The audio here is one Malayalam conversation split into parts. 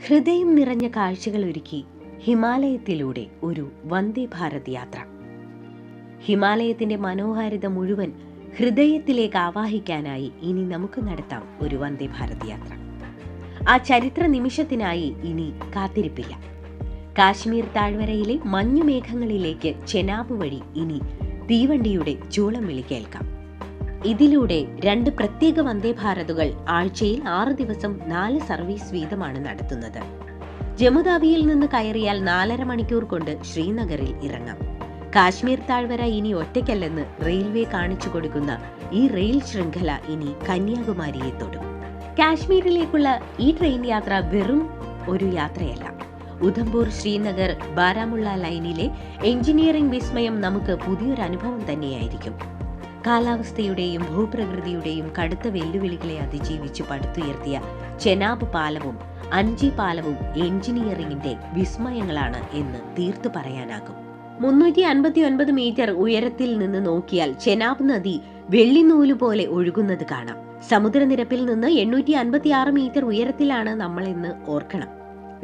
ഹൃദയം നിറഞ്ഞ കാഴ്ചകൾ ഒരുക്കി ഹിമാലയത്തിലൂടെ ഒരു വന്ദേ ഭാരത് യാത്ര. ഹിമാലയത്തിന്റെ മനോഹാരിത മുഴുവൻ ഹൃദയത്തിലേക്ക് ആവാഹിക്കാനായി ഇനി നമുക്ക് നടത്താം ഒരു വന്ദേ ഭാരത് യാത്ര. ആ ചരിത്ര നിമിഷത്തിനായി ഇനി കാത്തിരിപ്പില്ല. കാശ്മീർ താഴ്വരയിലെ മഞ്ഞുമേഘങ്ങളിലേക്ക് ചെനാബ് വഴി ഇനി തീവണ്ടിയുടെ ചൂളം വിളി കേൾക്കാം. ഇതിലൂടെ 2 പ്രത്യേക വന്ദേ ഭാരതുകൾ ആഴ്ചയിൽ 6 ദിവസം 4 സർവീസ് വീതമാണ് നടത്തുന്നത്. ജമ്മുതാവിയിൽ നിന്ന് കയറിയാൽ 4.5 മണിക്കൂർ കൊണ്ട് ശ്രീനഗറിൽ ഇറങ്ങാം. കാശ്മീർ താഴ്വര ഇനി ഒറ്റയ്ക്കല്ലെന്ന് റെയിൽവേ കാണിച്ചു കൊടുക്കുന്ന ഈ റെയിൽ ശൃംഖല ഇനി കന്യാകുമാരിയെ തൊടും. കാശ്മീരിലേക്കുള്ള ഈ ട്രെയിൻ യാത്ര വെറും ഒരു യാത്രയല്ല. ഉധംപൂർ ശ്രീനഗർ ബാരാമുള്ള ലൈനിലെ എഞ്ചിനീയറിംഗ് വിസ്മയം നമുക്ക് പുതിയൊരു അനുഭവം തന്നെയായിരിക്കും. കാലാവസ്ഥയുടെയും ഭൂപ്രകൃതിയുടെയും കടുത്ത വെല്ലുവിളികളെ അതിജീവിച്ച് പടുത്തുയർത്തിയ ചെനാബ് പാലവും അൻജി പാലവും എഞ്ചിനീയറിംഗിന്റെ വിസ്മയങ്ങളാണ് എന്ന് തീർത്തു പറയാനാകും. 359 മീറ്റർ ഉയരത്തിൽ നിന്ന് നോക്കിയാൽ ചെനാബ് നദി വെള്ളിനൂല് പോലെ ഒഴുകുന്നത് കാണാം. സമുദ്രനിരപ്പിൽ നിന്ന് 856 മീറ്റർ ഉയരത്തിലാണ് നമ്മളെന്ന് ഓർക്കണം.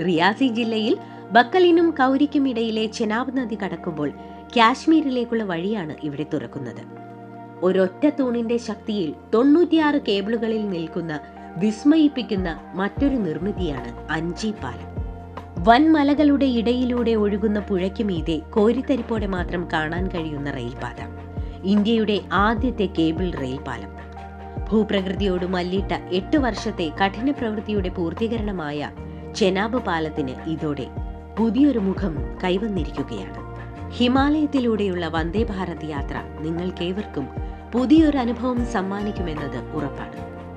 റിയാസി ജില്ലയിൽ ബക്കലിനും കൗരിക്കും ഇടയിലെ ചെനാബ് നദി കടക്കുമ്പോൾ കാശ്മീരിലേക്കുള്ള വഴിയാണ് ഇവിടെ തുറക്കുന്നത്. ഒരൊറ്റ തൂണിന്റെ ശക്തിയിൽ 96 കേബിളുകളിൽ നിൽക്കുന്ന വിസ്മയിപ്പിക്കുന്ന മറ്റൊരു നിർമ്മിതിയാണ് അൻജി പാലം. വൻമലകളുടെ ഇടയിലൂടെ ഒഴുകുന്ന പുഴയ്ക്ക് മീതെ കോരിത്തരിപ്പോടെ മാത്രം കാണാൻ കഴിയുന്ന റെയിൽപാത. ഇന്ത്യയുടെ ആദ്യത്തെ കേബിൾ റെയിൽ പാലം. ഭൂപ്രകൃതിയോട് മല്ലിട്ട 8 വർഷത്തെ കഠിന പ്രവൃത്തിയുടെ പൂർത്തീകരണമായ ചെനാബ് പാലത്തിന് ഇതോടെ പുതിയൊരു മുഖം കൈവന്നിരിക്കുകയാണ്. ഹിമാലയത്തിലൂടെയുള്ള വന്ദേ ഭാരത് യാത്ര നിങ്ങൾക്കേവർക്കും പുതിയൊരു അനുഭവം സമ്മാനിക്കുമെന്നത് ഉറപ്പാണ്.